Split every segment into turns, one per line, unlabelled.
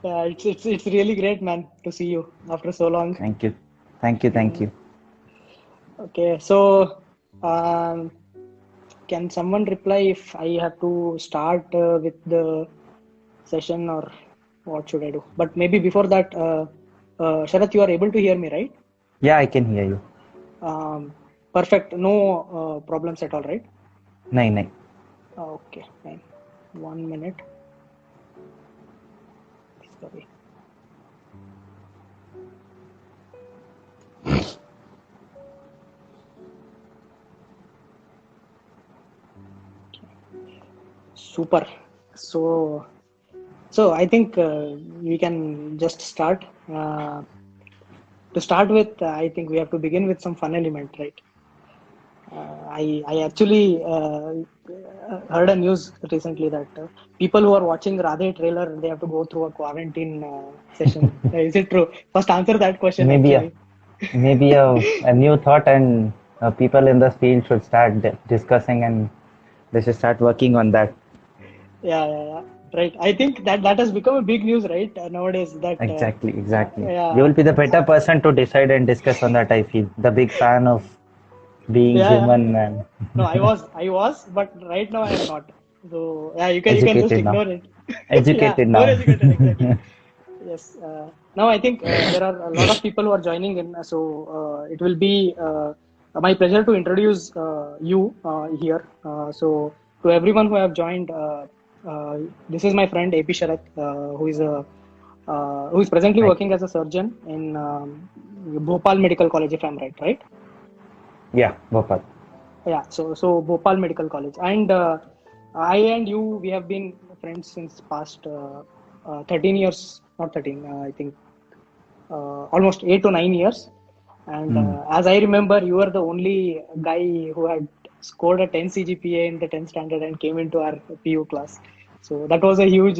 It's really great, man, to see you after so long.
Thank you. Thank you. Thank
Mm,
you.
okay, so um, can someone reply if I have to start with the session, or what should I do? But maybe before that, Sharath, you are able to hear me, right?
Yeah, I can hear you.
Perfect. No problems at all, right?
Nahin, nahin.
Okay, fine. 1 minute. Sorry. Super. So, so I think we can just start. To start with, I think we have to begin with some fun element, right? I actually heard a news recently that people who are watching Radhe trailer, they have to go through a quarantine session. Is it true? First, answer that question
Maybe a
actually.
maybe a new thought, and people in the field should start discussing, and they should start working on that.
Yeah. Right. I think that has become a big news, right? Nowadays, that
Exactly, exactly. You
yeah,
will be the better person to decide and discuss on that, I feel. The big fan of being
yeah.
human and
No, I was, but right now I am not. So yeah, you can just
educated now.
ignore it. Yeah,
Educated
more
now.
educated, exactly. Yes. Now I think there are a lot of people who are joining in, so it will be my pleasure to introduce you here. So to everyone who have joined, uh, this is my friend AP Sharath, who is presently
Right.
working as a surgeon in Bhopal Medical College, if I'm right, right?
Yeah, Bhopal.
Yeah, so Bhopal Medical College, and I and you, we have been friends since past 13 years, not 13, I think almost 8 to 9 years. And
Hmm.
as I remember, you were the only guy who had scored a 10 CGPA in the 10th standard and came into our PU class. So that was a huge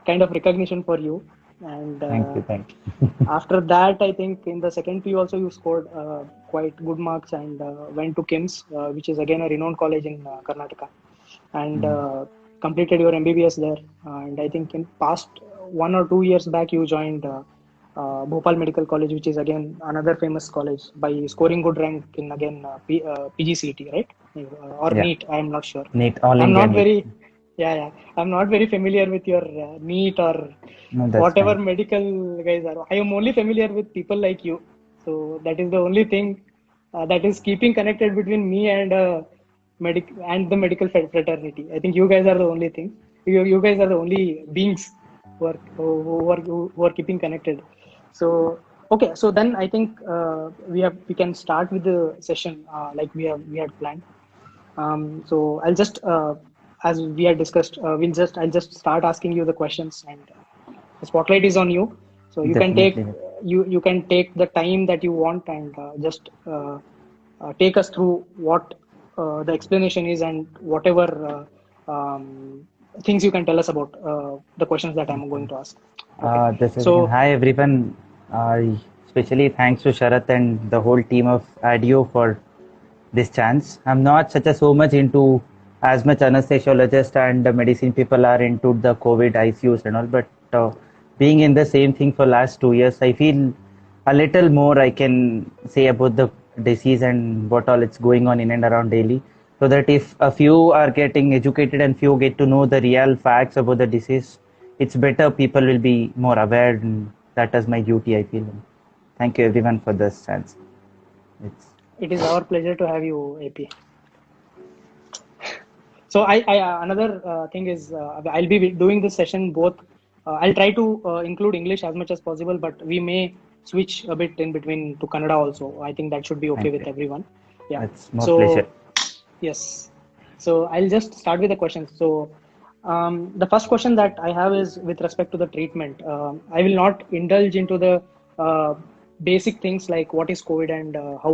kind of recognition for you. And
Thank you, thank you.
after that, I think in the second PU also you scored quite good marks and went to KIMS, which is again a renowned college in Karnataka, and
Hmm.
completed your MBBS there. And I think in past 1 or 2 years back, you joined Bhopal Medical College, which is again another famous college by scoring good rank in again PGCET, right? Or
Yeah,
NEET, I am not sure.
NEET, All
I'm
India
not
NEET.
very, yeah. I'm not very familiar with your NEET or
No, that's
whatever
fine.
medical guys are. I am only familiar with people like you. So that is the only thing that is keeping connected between me and the medical fraternity. I think you guys are the only thing. You guys are the only beings who are keeping connected. So okay, so then I think we can start with the session like we had planned. So I'll just as we had discussed, I'll just start asking you the questions, and the spotlight is on you. So
Definitely.
you can take the time that you want, and just take us through what the explanation is, and whatever things you can tell us about the questions that I'm going to ask. Okay.
This is again.
So
Hi everyone. Especially thanks to Sharath and the whole team of ADIO for this chance. I'm not such a so much into as much anesthesiologist and the medicine people are into the COVID ICUs and all, but being in the same thing for last 2 years, I feel a little more I can say about the disease and what all it's going on in and around daily. So that if a few are getting educated and few get to know the real facts about the disease, it's better people will be more aware, and that is my duty, I feel. Thank you everyone for this chance. It's
it is our pleasure to have you, AP. So I another thing is I'll be doing this session both. I'll try to include English as much as possible, but we may switch a bit in between to Kannada also. I think that should be okay
Thank
with
you.
everyone. Yeah.
It's more pleasure.
So yes. So I'll just start with the questions. So the first question that I have is with respect to the treatment. I will not indulge into the uh, basic things like what is COVID and how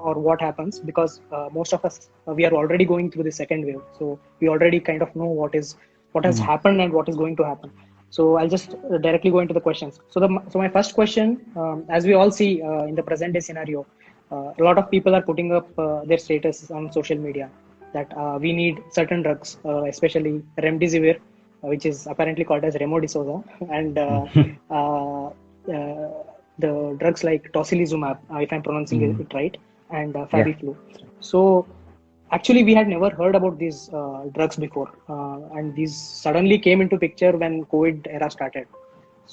or what happens, because most of us we are already going through the second wave, so we already kind of know what has
Mm.
happened and what is going to happen. So I'll just directly go into the questions. So my first question, as we all see in the present day scenario, a lot of people are putting up their status on social media that we need certain drugs, especially remdesivir, which is apparently called as Remodisova, and uh, the drugs like tocilizumab, if I'm pronouncing
Mm.
it right, and
Yeah.
Fabiflu. So actually, we had never heard about these drugs before, and these suddenly came into picture when COVID era started.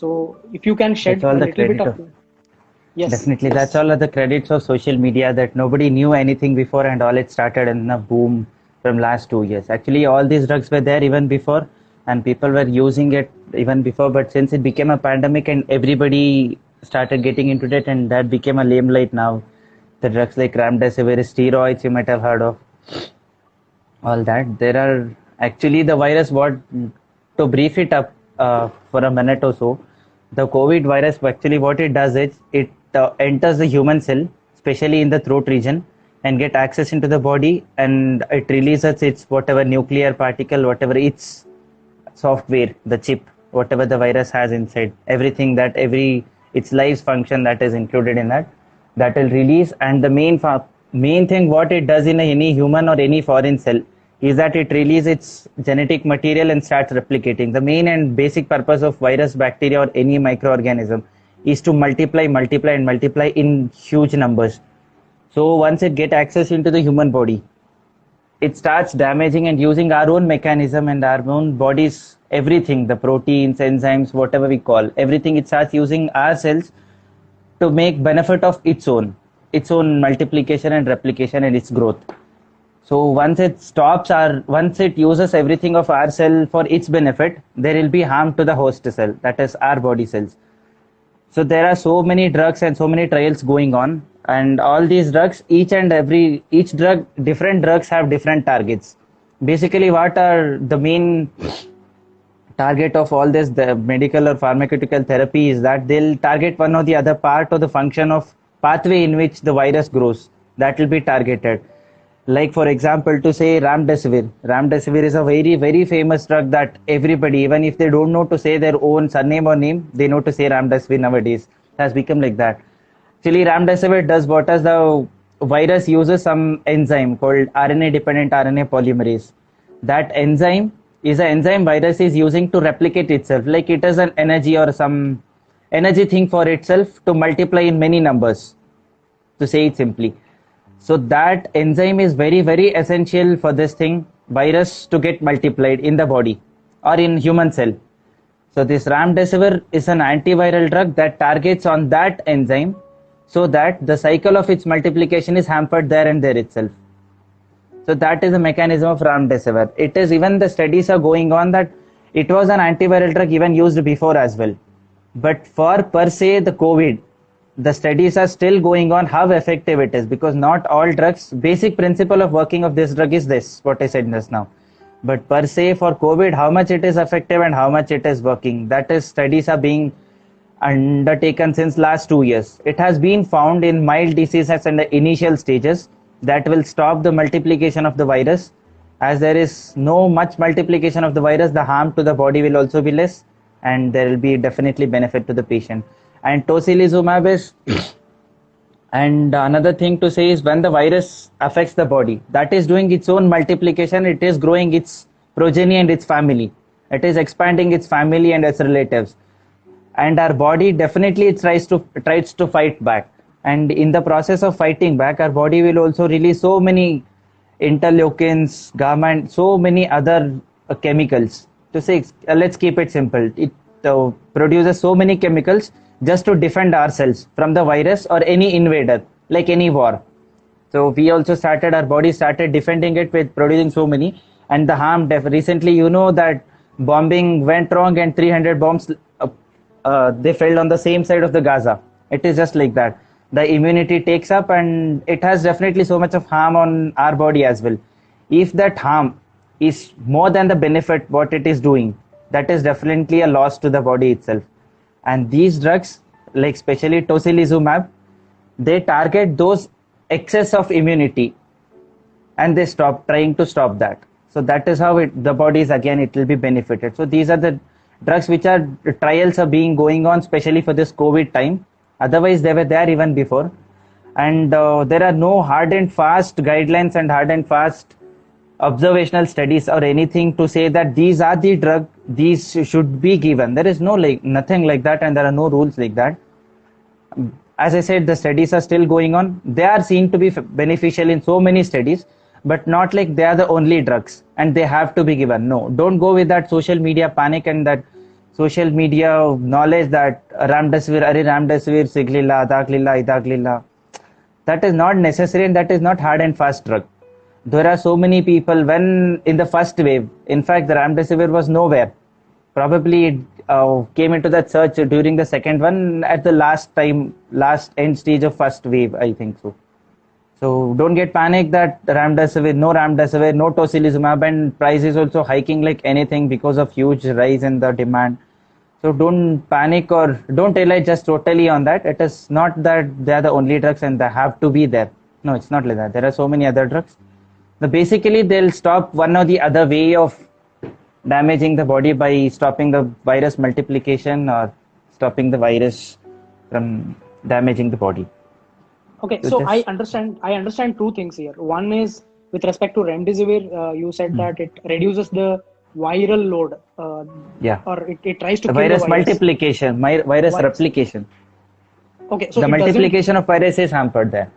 So if you can
That's
shed
all
a
the
little bit
credit
of,
of.
yes,
Definitely, that's
yes.
all of the credits of social media that nobody knew anything before, and all it started in a boom from last 2 years. Actually, all these drugs were there even before, and people were using it even before. But since it became a pandemic and everybody started getting into it, and that became a limelight now. The drugs like remdesivir, steroids, you might have heard of all that. There are actually the virus. What to brief it up for a minute or so, the COVID virus actually what it does is it enters the human cell, especially in the throat region, and get access into the body, and it releases its whatever nuclear particle, whatever its software, the chip, whatever the virus has inside, everything that every its life function that is included in that, that will release. And the main thing what it does in any human or any foreign cell is that it releases its genetic material and starts replicating. The main and basic purpose of virus, bacteria, or any microorganism is to multiply, multiply, and multiply in huge numbers. So once it get access into the human body, it starts damaging and using our own mechanism and our own body's everything, the proteins, enzymes, whatever we call everything. It starts using our cells to make benefit of its own multiplication and replication and its growth. So once it uses everything of our cell for its benefit, there will be harm to the host cell, that is our body cells. So there are so many drugs and so many trials going on, and all these drugs, different drugs have different targets. Basically, what are the main target of all this, the medical or pharmaceutical therapy, is that they'll target one or the other part or the function of pathway in which the virus grows. That will be targeted. Like for example, to say Ramdesivir. Ramdesivir is a very, very famous drug that everybody, even if they don't know to say their own surname or name, they know to say Ramdesivir nowadays. It has become like that. Actually, Ramdesivir does what? As the virus uses some enzyme called RNA dependent RNA polymerase. That enzyme is an enzyme virus is using to replicate itself. Like it is an energy or some energy thing for itself to multiply in many numbers, to say it simply. So that enzyme is very, very essential for this thing, virus, to get multiplied in the body or in human cell. So this Ramdesivir is an antiviral drug that targets on that enzyme so that the cycle of its multiplication is hampered there and there itself. So that is the mechanism of Ramdesivir. It is, even the studies are going on that it was an antiviral drug even used before as well. But for per se the COVID, the studies are still going on how effective it is, because not all drugs, basic principle of working of this drug is this, what I said just now. But per se for COVID, how much it is effective and how much it is working, that is studies are being undertaken since last 2 years. It has been found in mild diseases and the initial stages that will stop the multiplication of the virus. As there is no much multiplication of the virus, the harm to the body will also be less, and there will be definitely benefit to the patient. And tocilizumab is and another thing to say is, when the virus affects the body, that is doing its own multiplication, it is growing its progeny and its family, it is expanding its family and its relatives, and our body definitely tries to fight back. And in the process of fighting back, our body will also release so many interleukins, gamma, and so many other chemicals. To say, let's keep it simple, it produces so many chemicals just to defend ourselves from the virus or any invader, like any war. So we also started, our body started defending it with producing so many. And the harm, recently, you know that bombing went wrong and 300 bombs they fell on the same side of the Gaza. It is just like that. The immunity takes up, and it has definitely so much of harm on our body as well. If that harm is more than the benefit what it is doing, that is definitely a loss to the body itself. And these drugs, like especially tocilizumab, they target those excess of immunity, and they stop trying to stop that. So that is how the body is, again, it will be benefited. So these are the drugs which are trials are being going on, especially for this COVID time. Otherwise they were there even before. And there are no hard and fast guidelines and hard and fast observational studies or anything to say that these are the drug, these should be given. There is no like nothing like that, and there are no rules like that. As I said, the studies are still going on. They are seen to be beneficial in so many studies, but not like they are the only drugs and they have to be given. No, don't go with that social media panic and that social media knowledge that Ramdesivir, Are Ramdesivir, Siglilla, Adaglilla, Idaglilla. That is not necessary, and that is not hard and fast drug. There are so many people when in the first wave, in fact, the Ramdesivir was nowhere. Probably it came into that search during the second one at the last end stage of first wave, I think so. So don't get panic that Ramdesivir, no tocilizumab, and price is also hiking like anything because of huge rise in the demand. So don't panic or don't rely just totally on that. It is not that they are the only drugs and they have to be there. No, it's not like that. There are so many other drugs. So basically, they'll stop one or the other way of damaging the body by stopping the virus multiplication or stopping the virus from damaging the body.
Okay, so I understand two things here. One is with respect to remdesivir, you said that it reduces the viral load. Or it tries to
the
kill
virus
the virus
multiplication, virus replication.
Okay, so
the multiplication of virus is hampered there.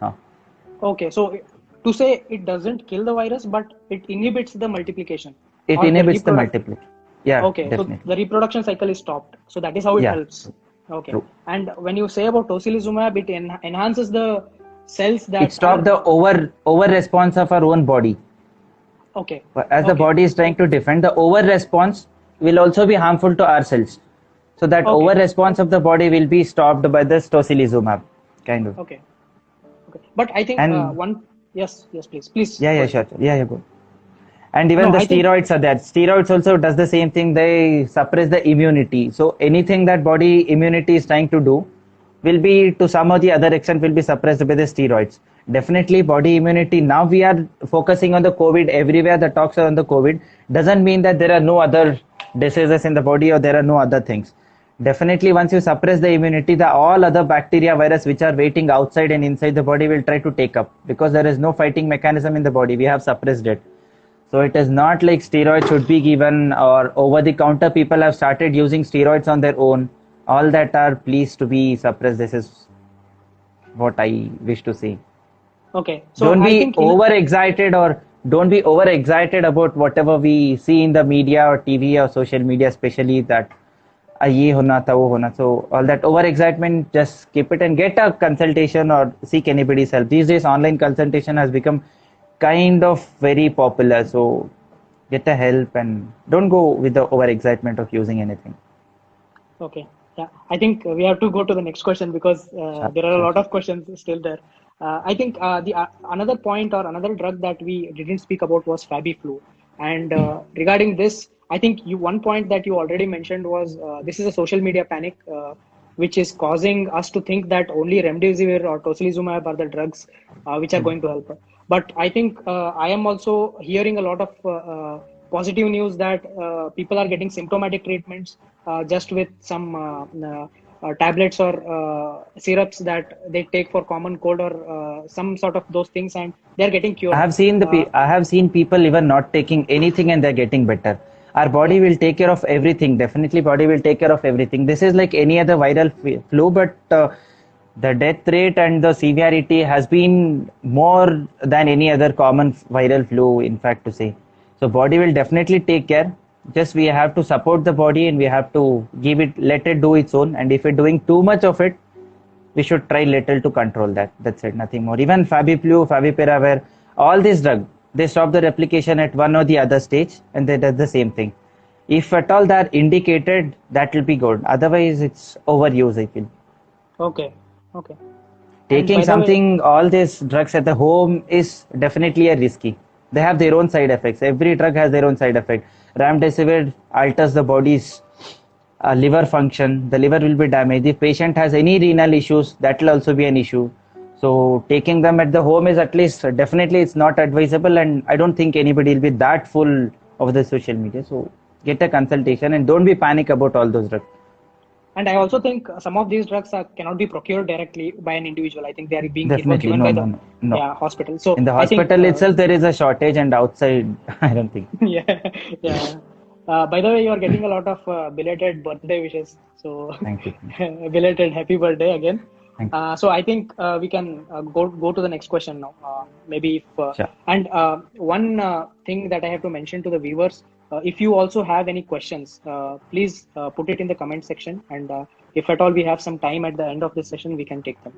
Okay, so to say it doesn't kill the virus, but it inhibits the multiplication.
It inhibits the multiplication. Yeah.
Okay, definitely. So the reproduction cycle is stopped. So that is how it helps. Okay. True. And when you say about tocilizumab, it enhances the cells that
it stops the over response of our own body.
Okay.
As the body is trying to defend, the over response will also be harmful to our cells. So that over response of the body will be stopped by this tocilizumab, kind of.
Okay. But I think yes, please.
Yeah, sure. Yeah, good. And even the steroids are there. Steroids also does the same thing. They suppress the immunity. So anything that body immunity is trying to do will be to some or the other extent will be suppressed by the steroids. Definitely body immunity. Now we are focusing on the COVID everywhere. The talks are on the COVID. Doesn't mean that there are no other diseases in the body or there are no other things. Definitely once you suppress the immunity, the all other bacteria, virus which are waiting outside and inside the body will try to take up because there is no fighting mechanism in the body. We have suppressed it. So it is not like steroids should be given or over the counter people have started using steroids on their own. All that are pleased to be suppressed. This is what I wish to say.
Okay. So
don't be overexcited or don't be overexcited about whatever we see in the media or TV or social media, especially that ye hona tha wo hona. So all that overexcitement, just keep it and get a consultation or seek anybody's help. These days online consultation has become kind of very popular, so get a help and don't go with the overexcitement of using anything.
Okay. Yeah, I think we have to go to the next question because there are a lot of questions still there. I think the another point or another drug that we didn't speak about was FabiFlu. And regarding this, I think one point that you already mentioned was this is a social media panic, which is causing us to think that only remdesivir or tocilizumab are the drugs which are going to help. But I think I am also hearing a lot of positive news that people are getting symptomatic treatments just with some tablets or syrups that they take for common cold or some sort of those things, and they're getting cured.
I have seen people even not taking anything and they're getting better. Our body will take care of everything. Definitely body will take care of everything. This is like any other viral flu, but the death rate and the severity has been more than any other common viral flu, in fact, to say. So body will definitely take care. Just we have to support the body and we have to let it do its own. And if we're doing too much of it, we should try little to control that. That's it, nothing more. Even FabiFlu, Favipiravir, all these drugs, they stop the replication at one or the other stage and they do the same thing. If at all they are indicated, that will be good. Otherwise, it's overuse, I feel.
Okay.
Taking something, all these drugs at the home is definitely a risky. They have their own side effects. Every drug has their own side effect. Remdesivir alters the body's liver function. The liver will be damaged. If patient has any renal issues, that will also be an issue. So taking them at the home is at least definitely it's not advisable, and I don't think anybody will be that full of the social media. So get a consultation and don't be panic about all those drugs.
And I also think some of these drugs cannot be procured directly by an individual. I think they are being
Definitely,
given
no,
by
no,
the
no, no.
hospital. So
In the
I think
hospital itself, there is a shortage, and outside, I don't think.
yeah, yeah. By the way, you are getting a lot of belated birthday wishes. So
Thank you.
belated happy birthday again.
Thank you.
So I think we can go to the next question now. Maybe if
Sure.
and one thing that I have to mention to the viewers, if you also have any questions, please put it in the comment section, and if at all we have some time at the end of this session, we can take them.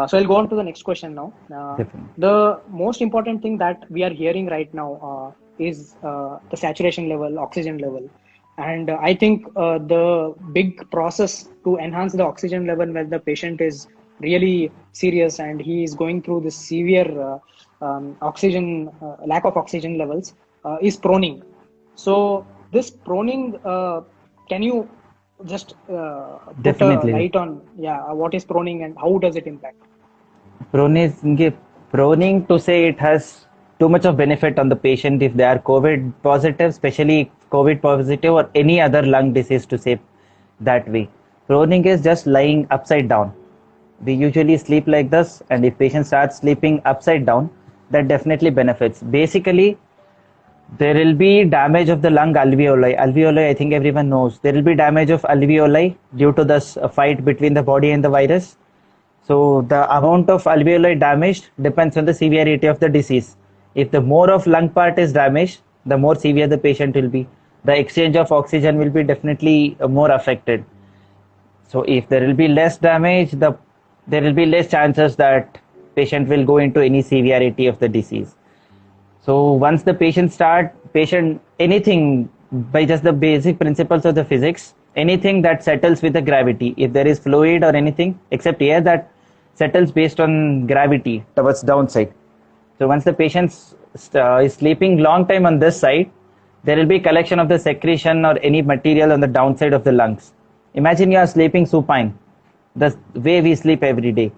So I'll go on to the next question now.
Definitely.
The most important thing that we are hearing right now is the saturation level, oxygen level. And I think the big process to enhance the oxygen level when the patient is really serious and he is going through this severe oxygen lack of oxygen levels is proning. So this proning, can you just put a
Definitely.
light on what is proning and how does it impact?
Proning to say it has too much of benefit on the patient if they are COVID positive, especially COVID positive or any other lung disease to say that way. Proning is just lying upside down. We usually sleep like this, and if patient starts sleeping upside down, that definitely benefits. Basically, there will be damage of the lung alveoli. Alveoli, I think everyone knows. There will be damage of alveoli due to this fight between the body and the virus. So the amount of alveoli damaged depends on the severity of the disease. If the more of lung part is damaged, the more severe the patient will be. The exchange of oxygen will be definitely more affected. So if there will be less damage, there will be less chances that patient will go into any severity of the disease. So once the patient anything by just the basic principles of the physics, anything that settles with the gravity, if there is fluid or anything except air that settles based on gravity towards downside. So once the patient is sleeping long time on this side, there will be collection of the secretion or any material on the downside of the lungs. Imagine you are sleeping supine, the way we sleep every day.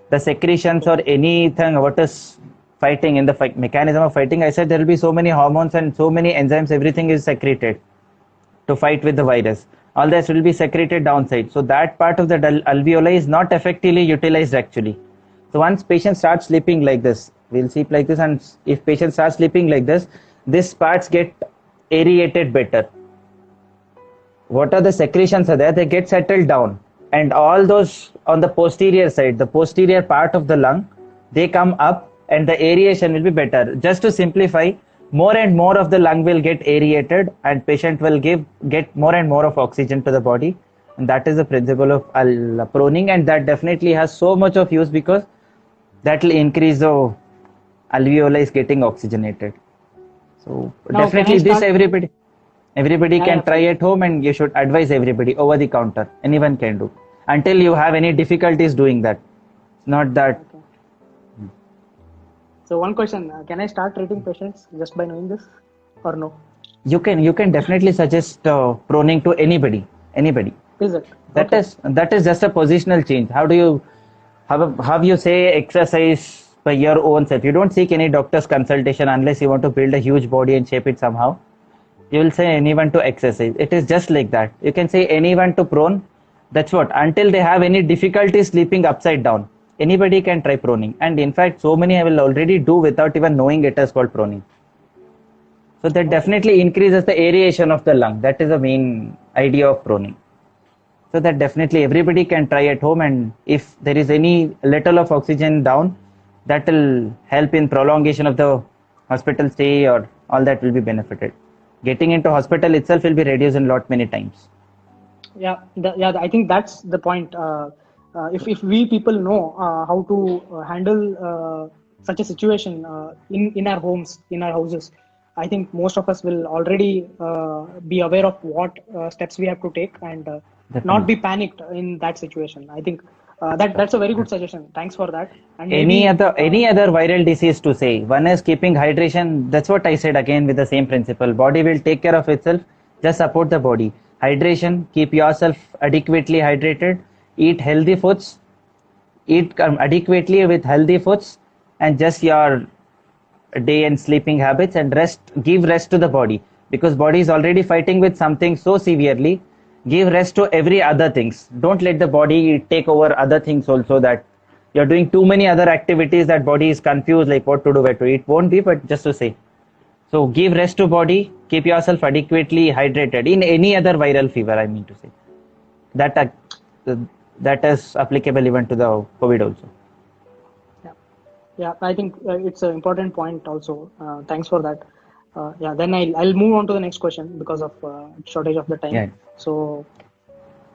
The secretions or anything what is fighting in the mechanism of fighting, I said there will be so many hormones and so many enzymes, everything is secreted to fight with the virus. All this will be secreted downside. So that part of the alveoli is not effectively utilized actually. So once patient starts sleeping like this, we'll sleep like this, and if patient starts sleeping like this, these parts get aerated better. What are the secretions are there? They get settled down, and all those on the posterior side, the posterior part of the lung, they come up, and the aeration will be better. Just to simplify, more and more of the lung will get aerated, and patient will get more and more of oxygen to the body, and that is the principle of proning, and that definitely has so much of use because that will increase the alveoli is getting oxygenated. So
Now,
definitely
can I
this
start?
everybody
Yeah,
can
yeah,
try
please.
at home, and you should advise everybody over the counter. Anyone can do until you have any difficulties doing that. Not that
Okay. So one question: can I start treating patients just by knowing this, or no?
you can definitely suggest proning to anybody.
Is it
That
okay?
is just a positional change. How do you how you say exercise by your own self? You don't seek any doctor's consultation unless you want to build a huge body and shape it somehow. You will say anyone to exercise. It is just like that. You can say anyone to prone. That's what. Until they have any difficulty sleeping upside down, anybody can try proning. And in fact, so many I will already do without even knowing it is called proning. So that
Okay.
definitely increases the aeration of the lung. That is the main idea of proning. So that definitely everybody can try at home, and if there is any little of oxygen down, that will help in prolongation of the hospital stay, or all that will be benefited. Getting into hospital itself will be reduced in lot many times.
Yeah. I think that's the point. If we people know how to handle such a situation in our homes, in our houses, I think most of us will already be aware of what steps we have to take and not
Definitely.
be panicked in that situation. I think that's a very good suggestion. Thanks for that. And
Any
maybe
other any other viral disease to say? One is keeping hydration. That's what I said again with the same principle. Body will take care of itself. Just support the body. Hydration. Keep yourself adequately hydrated. Eat healthy foods. Eat adequately with healthy foods, and just your day and sleeping habits, and rest. Give rest to the body because body is already fighting with something so severely. Give rest to every other things. Don't let the body take over other things also, that you're doing too many other activities that body is confused like what to do, where to eat. Won't be, but just to say. So give rest to body, keep yourself adequately hydrated. In any other viral fever, I mean to say. That is applicable even to the COVID also.
Yeah, yeah. I think it's an important point also. Thanks for that. Yeah. Then I'll move on to the next question because of shortage of the time.
Yeah.
So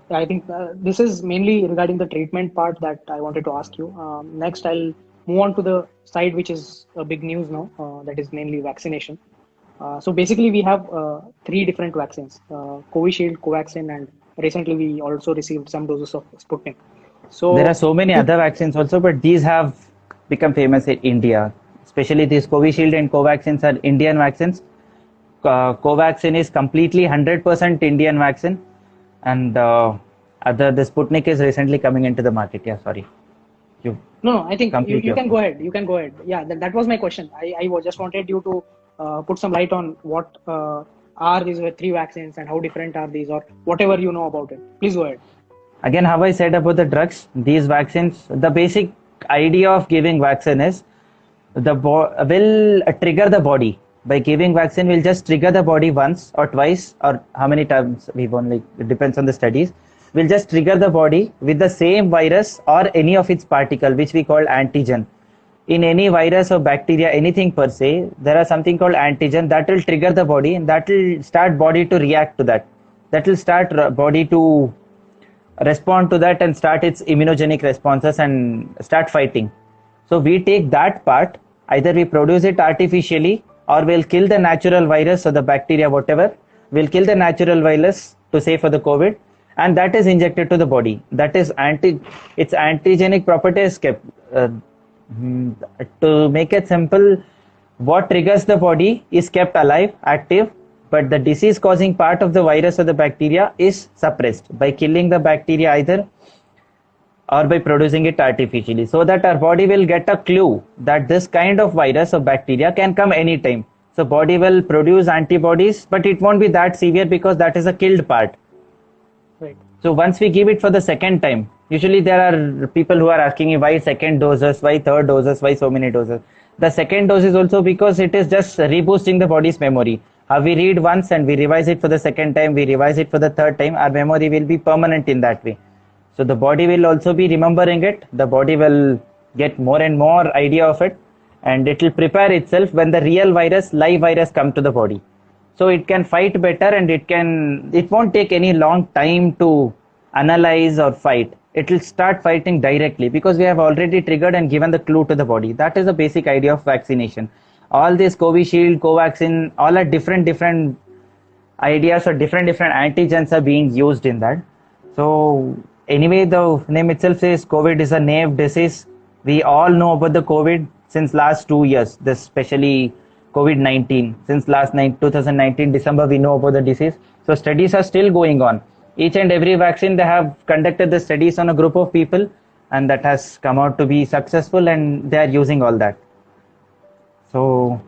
yeah, I think this is mainly regarding the treatment part that I wanted to ask you. Next, I'll move on to the side which is a big news now. That is mainly vaccination. So basically, we have three different vaccines: Covishield, Covaxin, and recently we also received some doses of Sputnik. So
There are so many
with
other vaccines also, but these have become famous in India. Especially these Covishield and Covaxins are Indian vaccines. Covaxin is completely 100% Indian vaccine, and the Sputnik is recently coming into the market. Yeah, sorry. You
no, I think
complete
you
your
can
point.
go ahead. You can go ahead. Yeah, that was my question. Just wanted you to put some light on what are these three vaccines and how different are these, or whatever you know about it. Please go ahead.
Again, how I said about the drugs, these vaccines, the basic idea of giving vaccine is will trigger the body. By giving vaccine, will just trigger the body once or twice, or how many times we've only, it depends on the studies. Will just trigger the body with the same virus or any of its particle, which we call antigen. In any virus or bacteria, anything per se, there are something called antigen that will trigger the body, and that will start body to react to that. That will start body to respond to that and start its immunogenic responses and start fighting. So we take that part, either we produce it artificially or we'll kill the natural virus or the bacteria, whatever. We'll kill the natural virus to say for the COVID, and that is injected to the body. That is its antigenic property is kept. To make it simple, what triggers the body is kept alive, active, but the disease causing part of the virus or the bacteria is suppressed by killing the bacteria either or by producing it artificially, so that our body will get a clue that this kind of virus or bacteria can come anytime. So body will produce antibodies, but it won't be that severe because that is a killed part.
Right.
So once we give it for the second time, usually there are people who are asking me why second doses, why third doses, why so many doses. The second dose is also because it is just reboosting the body's memory. How we read once and we revise it for the second time, we revise it for the third time, our memory will be permanent in that way. So the body will also be remembering it. The body will get more and more idea of it, and it will prepare itself when the real virus, live virus, come to the body. So it can fight better, and it won't take any long time to analyze or fight. It will start fighting directly because we have already triggered and given the clue to the body. That is the basic idea of vaccination. All this Covishield, Covaxin, all are different ideas or different antigens are being used in that. So anyway, the name itself says COVID is a naive disease. We all know about the COVID since last 2 years, this especially COVID-19. Since 2019 December, we know about the disease. So studies are still going on. Each and every vaccine, they have conducted the studies on a group of people, and that has come out to be successful, and they are using all that. So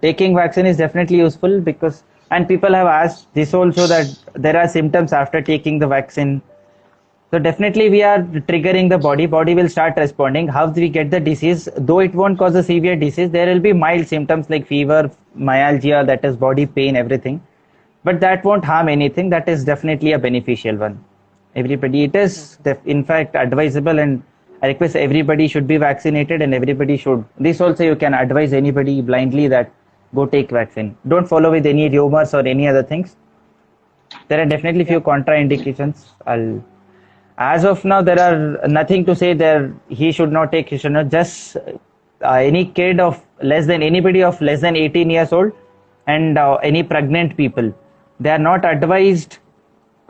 taking vaccine is definitely useful because, and people have asked this also, that there are symptoms after taking the vaccine. So definitely we are triggering the body will start responding. How do we get the disease? Though it won't cause a severe disease, there will be mild symptoms like fever, myalgia, that is body pain, everything. But that won't harm anything. That is definitely a beneficial one. Everybody, it is in fact advisable, and I request everybody should be vaccinated, and everybody should. This also you can advise anybody blindly that go take vaccine. Don't follow with any rumors or any other things. There are definitely few contraindications. As of now, there are nothing to say there. He should not take. He should not. Just any kid of anybody of less than 18 years old, and any pregnant people, they are not advised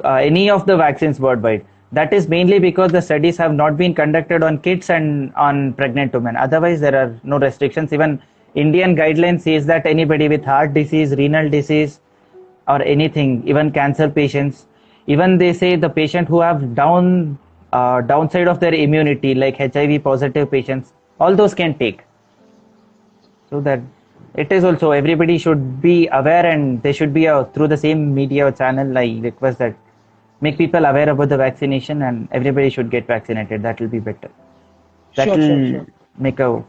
any of the vaccines worldwide. That is mainly because the studies have not been conducted on kids and on pregnant women. Otherwise, there are no restrictions. Even Indian guidelines says that anybody with heart disease, renal disease, or anything, even cancer patients, even they say the patient who have downside of their immunity, like HIV positive patients, all those can take. So that it is also, everybody should be aware, and they should be through the same media channel. I request that make people aware about the vaccination, and everybody should get vaccinated. That will be better. That
Sure,
will
sure, sure.
make a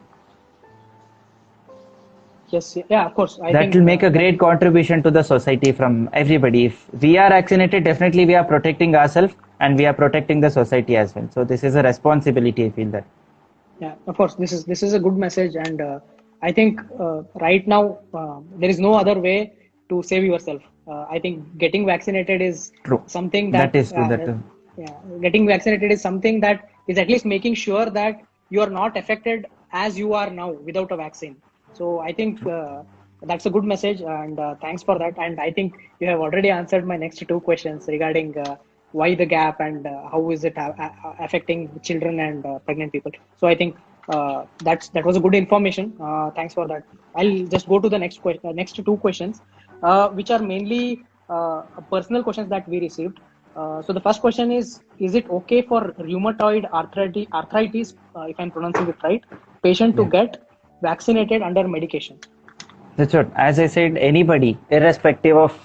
Yes, yeah, of course. I
that will
think
make a great contribution to the society from everybody. If we are vaccinated, definitely we are protecting ourselves and we are protecting the society as well. So this is a responsibility. I feel that.
yeah, of course, this is a good message, and I think right now there is no other way to save yourself. I think getting vaccinated is
True.
something
That
that
is true. That
yeah, getting vaccinated is something that is at least making sure that you are not affected as you are now without a vaccine. So I think that's a good message, and thanks for that. And I think you have already answered my next two questions regarding why the gap and how is it affecting children and pregnant people. So I think that was a good information. Thanks for that. I'll just go to the next two questions, which are mainly personal questions that we received. So the first question is it okay for rheumatoid arthritis, if I'm pronouncing it right, patient to
yeah.
get vaccinated under medication?
That's what. As I said, anybody, irrespective of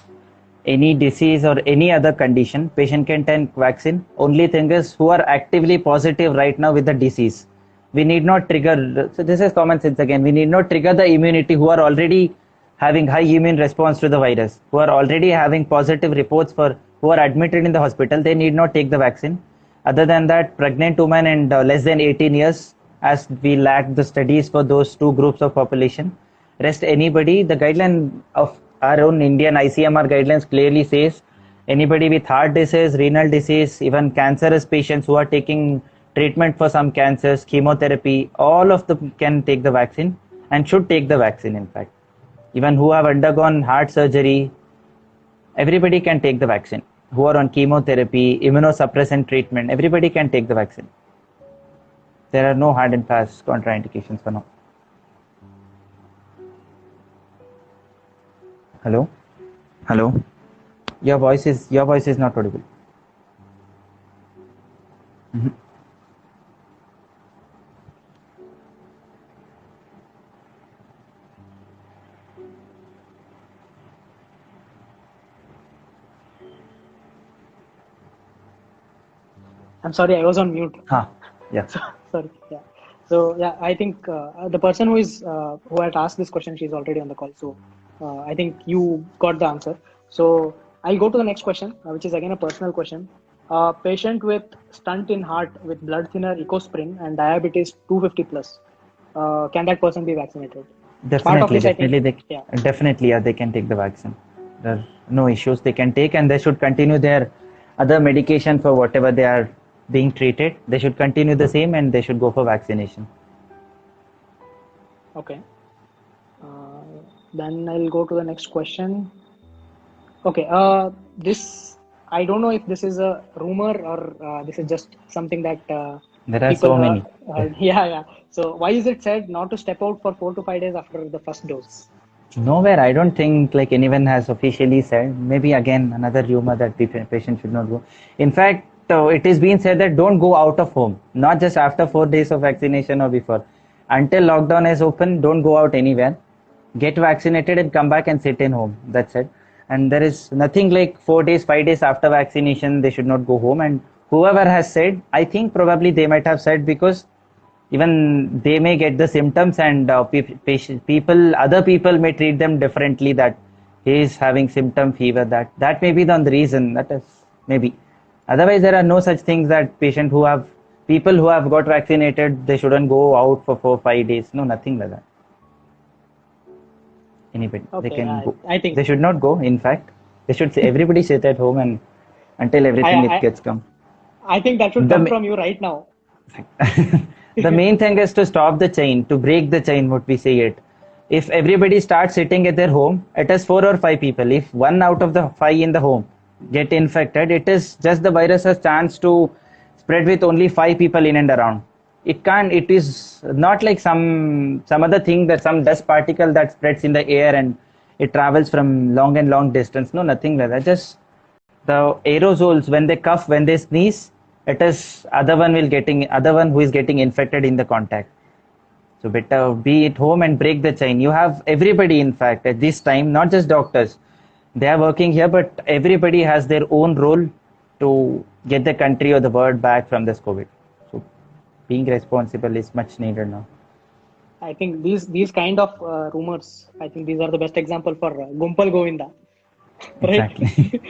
any disease or any other condition, patient can take vaccine. Only thing is, who are actively positive right now with the disease, we need not trigger. So this is common sense again. We need not trigger the immunity who are already having high immune response to the virus, who are already having positive reports for who are admitted in the hospital. They need not take the vaccine. Other than that, pregnant women and less than 18 years, as we lack the studies for those two groups of population. Rest anybody, the guideline of our own Indian ICMR guidelines clearly says anybody with heart disease, renal disease, even cancerous patients who are taking treatment for some cancers, chemotherapy, all of them can take the vaccine and should take the vaccine, in fact. Even who have undergone heart surgery, everybody can take the vaccine. Who are on chemotherapy, immunosuppressant treatment, everybody can take the vaccine. There are no hard and fast contraindications for now. Hello? Hello? Your voice is not audible. Mhm.
I'm sorry, I was on mute.
Ha. Yeah.
Sorry. Yeah. So yeah, I think the person who had asked this question, she's already on the call. So I think you got the answer. So I'll go to the next question, which is again a personal question. Patient with stunt in heart with blood thinner, ecosprin, and diabetes 250 plus. Can that person be vaccinated? Part of
Definitely,
this, I think. Yeah.
definitely, yeah, they can take the vaccine. There are no issues. They can take, and they should continue their other medication for whatever they are being treated. They should continue the same, and they should go for vaccination.
Okay. Then I'll go to the next question. Okay. This I don't know if this is a rumor or this is just something that
There are
people.
so many.
Yeah, yeah. So why is it said not to step out for 4 to 5 days after the first dose?
Nowhere, I don't think like anyone has officially said. Maybe again another rumor that patient should not go. In fact, it is being said that don't go out of home, not just after 4 days of vaccination or before. Until lockdown is open, don't go out anywhere. Get vaccinated and come back and sit in home. That's it. And there is nothing like 4 days, 5 days after vaccination, they should not go home. And whoever has said, I think probably they might have said because even they may get the symptoms and other people may treat them differently, that he is having symptom fever, that may be the reason. That is maybe. Otherwise there are no such things that people who have got vaccinated, they shouldn't go out for 4 5 days. No, nothing like that. Anybody, they
Okay,
can go.
I think
They should not go. In fact, they should say everybody sit at home and until everything it
I
gets come.
I think that should
The
come
ma-
from you right now.
the main thing is to stop the chain, to break the chain, what we say it. If everybody starts sitting at their home, it is 4 or 5 people. If one out of the 5 in the home get infected, it is just the virus has chance to spread with only 5 people in and around. It is not like some other thing, that some dust particle that spreads in the air and it travels from long and long distance. No, nothing like that. Just the aerosols, when they cough, when they sneeze, it is other one who is getting infected in the contact. So better be at home and break the chain. You have everybody, in fact, at this time, not just doctors. They are working here, but everybody has their own role to get the country or the world back from this COVID. So being responsible is much needed now.
I think these kind of rumors, I think these are the best example for Gumpal Govinda, right?
Exactly.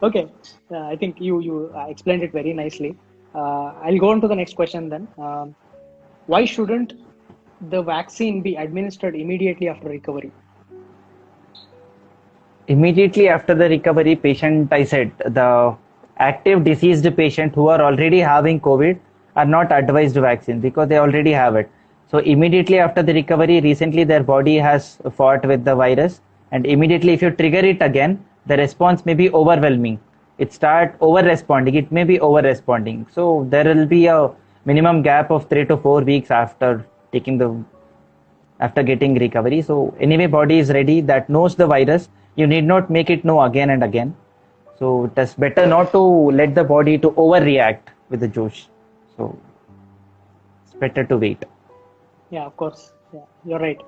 Okay, I think you explained it very nicely. I'll go on to the next question then. Why shouldn't the vaccine be administered immediately after recovery?
Immediately after the recovery patient, I said the active diseased patient who are already having COVID are not advised vaccine because they already have it. So immediately after the recovery, recently their body has fought with the virus, and immediately if you trigger it again, the response may be overwhelming. It start over responding. It may be over responding. So there will be a minimum gap of 3 to 4 weeks taking the after getting recovery. So anyway, body is ready that knows the virus. You need not make it know again and again. So it is better not to let the body to overreact with the Josh. So it's better to wait.
Yeah, of course. Yeah, you're right.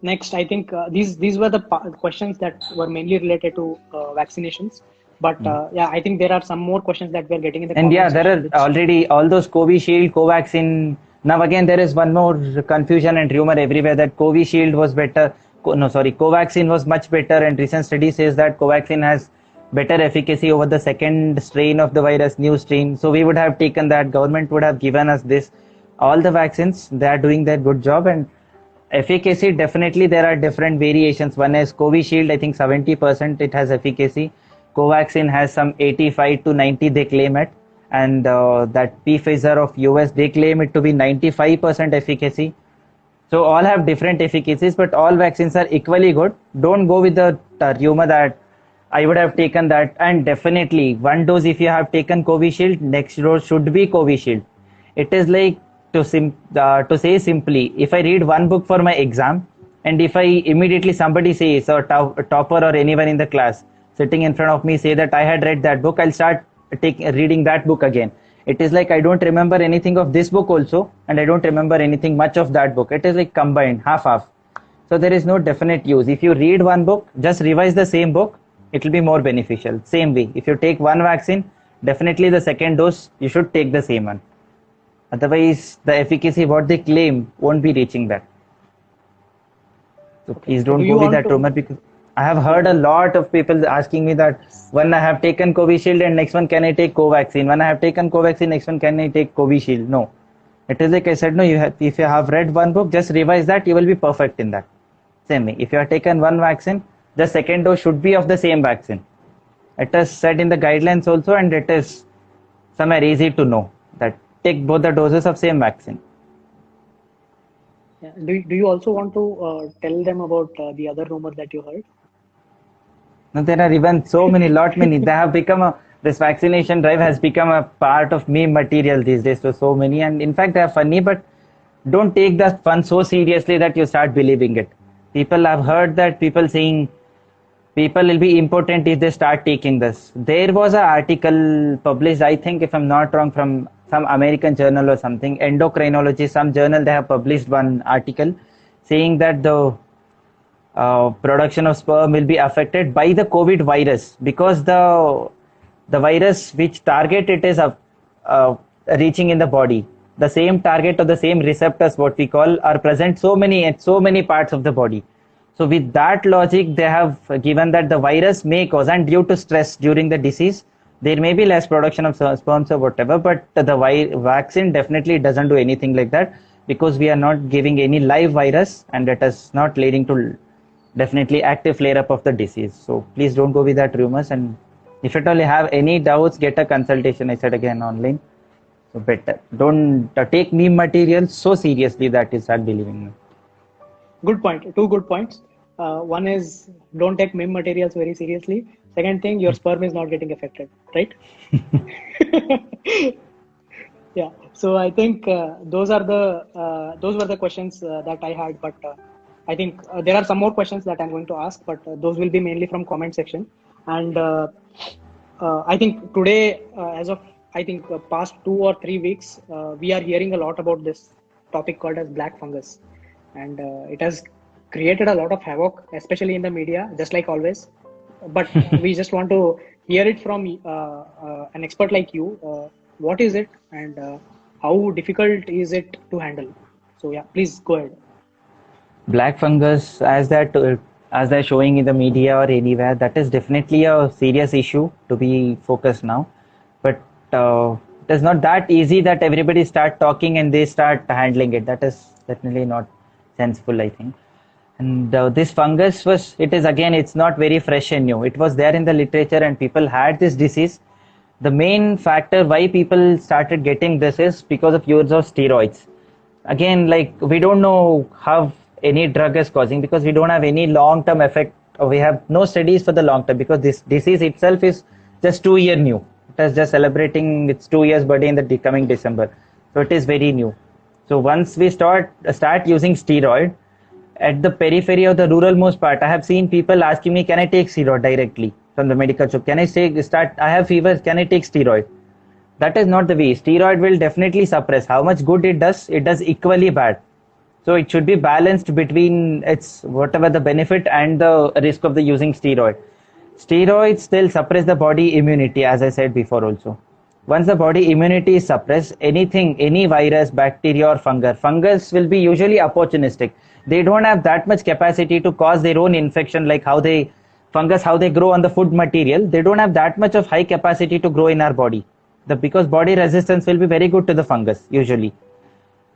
Next, I think these were the questions that were mainly related to vaccinations. But yeah, I think there are some more questions that we're getting in the
And yeah,
comment
there
section,
are
which
already all those Covishield, Covaxin. Now again, there is one more confusion and rumor everywhere that Covishield was better. No, sorry, Covaxin was much better. And recent study says that Covaxin has better efficacy over the second strain of the virus, new strain. So we would have taken that. Government would have given us this. All the vaccines, they are doing their good job. And efficacy, definitely there are different variations. One is Covishield, I think 70% it has efficacy. Covaxin has some 85 to 90 they claim it, and that Pfizer of US they claim it to be 95% efficacy. So all have different efficacies, but all vaccines are equally good. Don't go with the rumor that I would have taken that. And definitely one dose if you have taken Covishield, next dose should be Covishield. It is like to say simply, if I read one book for my exam, and if I immediately somebody says or topper or anyone in the class sitting in front of me say that I had read that book, I'll start reading that book again. It is like I don't remember anything of this book also, and I don't remember anything much of that book. It is like combined, half half. So there is no definite use. If you read one book, just revise the same book, it will be more beneficial. Same way, if you take one vaccine, definitely the second dose you should take the same one. Otherwise, the efficacy what they claim won't be reaching that. So
okay.
please
So do
don't
you
go with
want
that
to?
rumor because I have heard
Yeah,
a lot of people asking me that one I have taken Covishield and next one can I take Covaxin? When I have taken Covaxin, next one can I take Covishield? No. It is like I said, no, if you have read one book, just revise that, you will be perfect in that. Same way. If you have taken one vaccine, the second dose should be of the same vaccine. It is said in the guidelines also, and it is somewhere easy to know that take both the doses of same vaccine.
yeah. Do you also want to tell them about the other rumor that you heard?
Now, there are even so many, lot many. They have become this vaccination drive has become a part of meme material these days to so many. And in fact, they are funny, but don't take the fun so seriously that you start believing it. People have heard that people saying people will be important if they start taking this. There was an article published, I think, if I'm not wrong, from some American journal or something, endocrinology, some journal, they have published one article saying that the production of sperm will be affected by the COVID virus because the virus which target it is uh, reaching in the body. The same target or the same receptors, what we call, are present so many at so many parts of the body. So with that logic, they have given that the virus may cause, and due to stress during the disease, there may be less production of sperms or whatever, but the vaccine definitely doesn't do anything like that because we are not giving any live virus and it is not leading to definitely active flare up of the disease. So please don't go with that rumors, and if at all you have any doubts, get a consultation. I said again online. So better don't take meme material so seriously that you start believing me.
Good point. Two good points. One is don't take meme materials very seriously. Second thing, your sperm is not getting affected, right? Yeah. So I think those were the questions that I had, but I think there are some more questions that I'm going to ask, but those will be mainly from comment section. And I think today, as of I think past 2 or 3 weeks, we are hearing a lot about this topic called as black fungus, and it has created a lot of havoc, especially in the media, just like always. But we just want to hear it from an expert like you. What is it, and how difficult is it to handle? So yeah, please go ahead.
Black fungus, as they're showing in the media or anywhere, that is definitely a serious issue to be focused now. But it is not that easy that everybody start talking and they start handling it. That is definitely not sensible, I think. And this fungus it is again, it's not very fresh and new. It was there in the literature and people had this disease. The main factor why people started getting this is because of use of steroids. Again, like we don't know how any drug is causing because we don't have any long-term effect, or we have no studies for the long term because this disease itself is just 2 year new. It is just celebrating its 2 years birthday in the coming December. So it is very new. So once we start using steroid, at the periphery of the rural most part, I have seen people asking me, can I take steroid directly from the medical shop? Can I I have fever, can I take steroid? That is not the way. Steroid will definitely suppress. How much good it does equally bad. So it should be balanced between its whatever the benefit and the risk of the using steroid. Steroids still suppress the body immunity, as I said before also. Once the body immunity is suppressed, any virus, bacteria or fungus will be usually opportunistic. They don't have that much capacity to cause their own infection, like how they grow on the food material. They don't have that much of high capacity to grow in our body. Because body resistance will be very good to the fungus usually.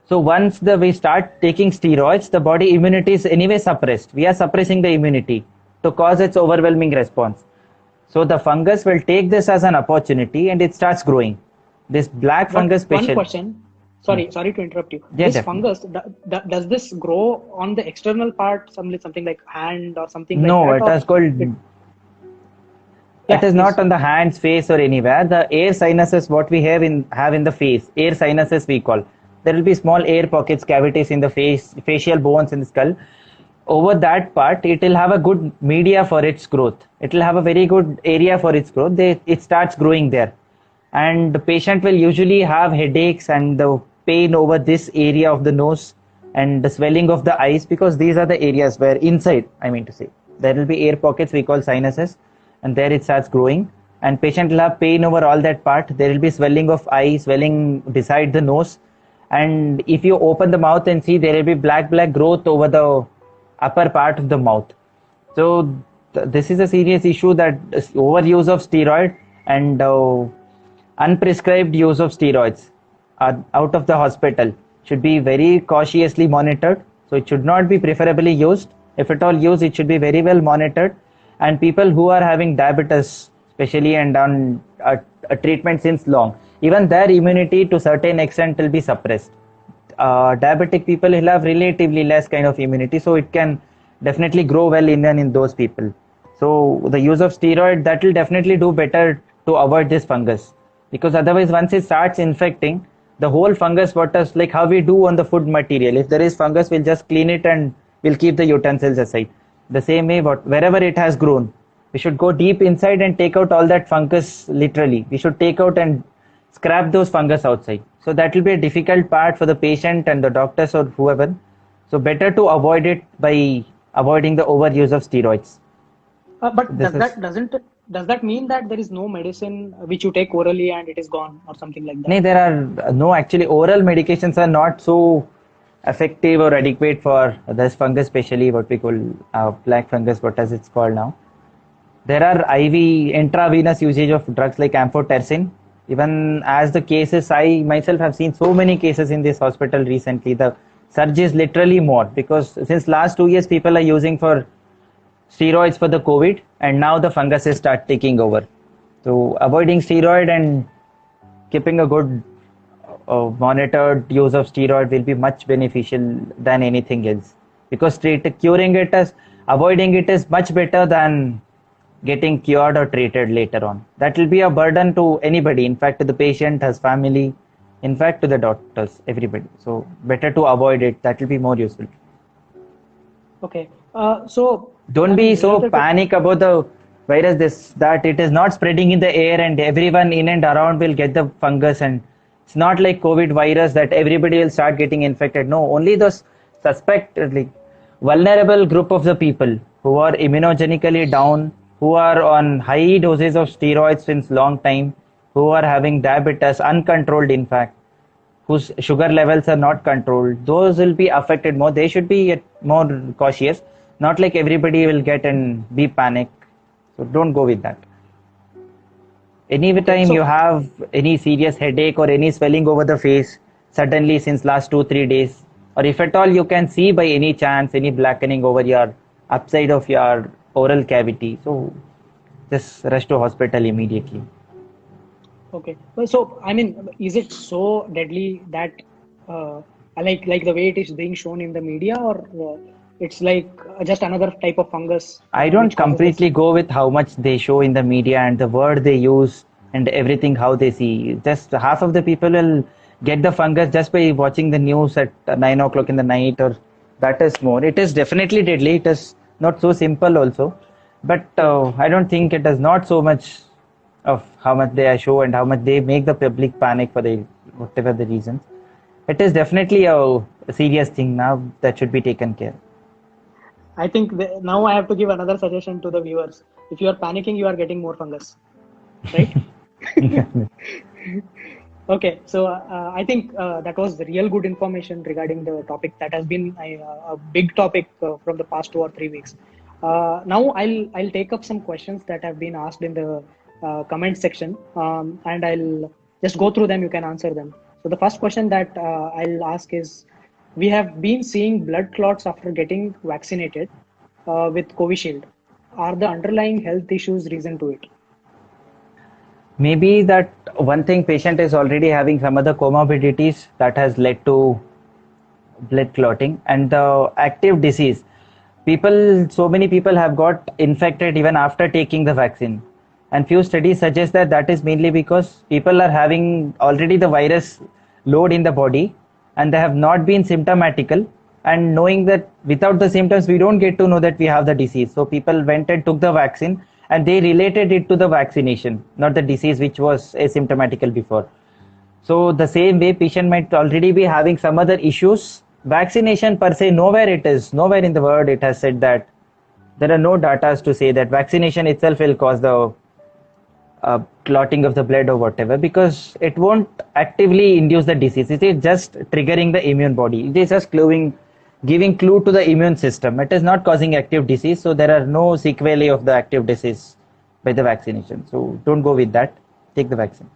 So once we start taking steroids, the body immunity is anyway suppressed. We are suppressing the immunity to cause its overwhelming response. So the fungus will take this as an opportunity and it starts growing. This black fungus
One question. Sorry to interrupt you.
Yeah,
this
definitely.
fungus, does this grow on the external part, something like hand or something
No,
like that?
it is called.
Yeah,
it is not on the hands, face, or anywhere. The air sinuses, what we have in the face, air sinuses we call. There will be small air pockets, cavities in the face, facial bones in the skull. Over that part, it will have a good media for its growth. It will have a very good area for its growth. It starts growing there. And the patient will usually have headaches and the pain over this area of the nose and the swelling of the eyes, because these are the areas where inside, I mean to say, there will be air pockets we call sinuses, and there it starts growing. And patient will have pain over all that part. There will be swelling of eyes, swelling beside the nose. And if you open the mouth and see, there will be black growth over the upper part of the mouth. So this is a serious issue, that overuse of steroid and unprescribed use of steroids out of the hospital should be very cautiously monitored. So it should not be preferably used. If at all used, it should be very well monitored. And people who are having diabetes, especially, and on a treatment since long, even their immunity to certain extent will be suppressed. Diabetic people will have relatively less kind of immunity, so it can definitely grow well in those people. So the use of steroid, that will definitely do better to avoid this fungus, because otherwise once it starts infecting the whole fungus, like how we do on the food material, if there is fungus, we'll just clean it and we'll keep the utensils aside. The same way, wherever it has grown, we should go deep inside and take out all that fungus. Literally, we should take out and scrap those fungus outside. So that will be a difficult part for the patient and the doctors or whoever. So better to avoid it by avoiding the overuse of steroids.
But does that mean that there is no medicine which you take orally and it is gone or something like that?
No, there are no, actually oral medications are not so effective or adequate for this fungus, especially what we call black fungus, what as it's called now. There are IV intravenous usage of drugs like amphotericin. Even as the cases, I myself have seen so many cases in this hospital recently. The surge is literally more, because since last 2 years people are using for steroids for the COVID, and now the funguses start taking over. So avoiding steroid and keeping a good monitored use of steroid will be much beneficial than anything else, because avoiding it is much better than getting cured or treated later on. That will be a burden to anybody, in fact to the patient, his family, in fact to the doctors, everybody. So better to avoid it. That will be more useful.
Okay, so
don't be so panic about the virus, that it is not spreading in the air and everyone in and around will get the fungus, and it's not like COVID virus that everybody will start getting infected. No, only those vulnerable group of the people who are immunogenically down, who are on high doses of steroids since long time, who are having diabetes, uncontrolled in fact, whose sugar levels are not controlled, those will be affected more. They should be more cautious. Not like everybody will get and be panic. So don't go with that. Any
Okay,
time
so
you have any serious headache or any swelling over the face suddenly since last 2 3 days, or if at all you can see by any chance any blackening over your upside of your oral cavity, so just rush to hospital immediately.
okay, well, so I mean, is it so deadly that uh, like the way it is being shown in the media, or it's like just another type of fungus
I don't
which causes this?
completely go with how much they show in the media and the word they use and everything how they see. Just half of the people will get the fungus just by watching the news at 9 o'clock in the night, or that is more. It is definitely deadly. It is not so simple also, but
Yeah,
I don't think it is not so much of how much they show and how much they make the public panic for the whatever the reasons. It is definitely a serious thing now that should be taken care.
I think now I have to give another suggestion to the viewers. If you are panicking, you are getting more fungus, right? Okay, so I think that was real good information regarding the topic that has been a big topic from the past 2 or 3 weeks. Now I'll take up some questions that have been asked in the comment section, and I'll just go through them. You can answer them. So the first question that I'll ask is: we have been seeing blood clots after getting vaccinated with Covishield. Are the underlying health issues reason to it?
Maybe that one thing patient is already having some other comorbidities that has led to blood clotting and the active disease. So many people have got infected even after taking the vaccine. And few studies suggest that that is mainly because people are having already the virus load in the body and they have not been symptomatical, and knowing that without the symptoms we don't get to know that we have the disease, so people went and took the vaccine and they related it to the vaccination, not the disease which was asymptomatical before. So the same way patient might already be having some other issues. Vaccination per se, nowhere in the world it has said that there are no data to say that vaccination itself will cause the clotting of the blood or whatever, because it won't actively induce the disease. It is just triggering the immune body. It is just giving clue to the immune system. It is not causing active disease, so there are no sequelae of the active disease by the vaccination. So don't go with that. Take the vaccine.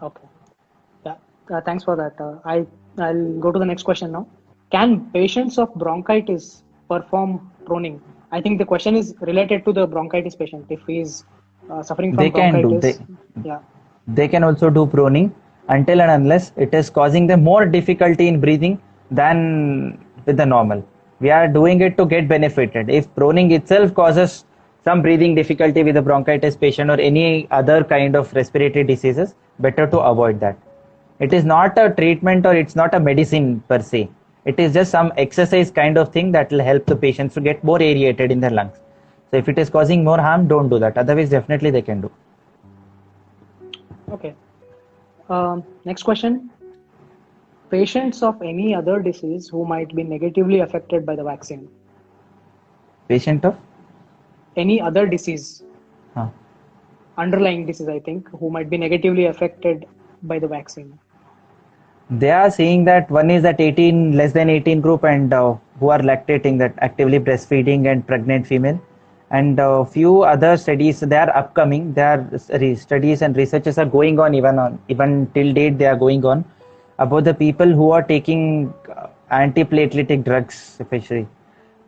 Okay. Yeah. Thanks for that. I'll go to the next question now. Can patients of bronchitis perform proning? I think the question is related to the bronchitis patient. If he is suffering from
They can do.
bronchitis, yeah.
They can also do proning until and unless it is causing them more difficulty in breathing than with the normal. We are doing it to get benefited. If proning itself causes some breathing difficulty with a bronchitis patient or any other kind of respiratory diseases, better to avoid that. It is not a treatment or it's not a medicine per se. It is just some exercise kind of thing that will help the patients to get more aerated in their lungs. So if it is causing more harm, don't do that. Otherwise, definitely they can do.
Okay. Next question. Patients of any other disease who might be negatively affected by the vaccine.
Patient of?
Any other disease,
Huh.
underlying disease, I think, who might be negatively affected by the vaccine.
They are saying that one is that 18, less than 18 group, and who are lactating, that actively breastfeeding and pregnant female. And few other studies, they are upcoming. There are studies and researches are going on, even till date they are going on, about the people who are taking antiplateletic drugs, especially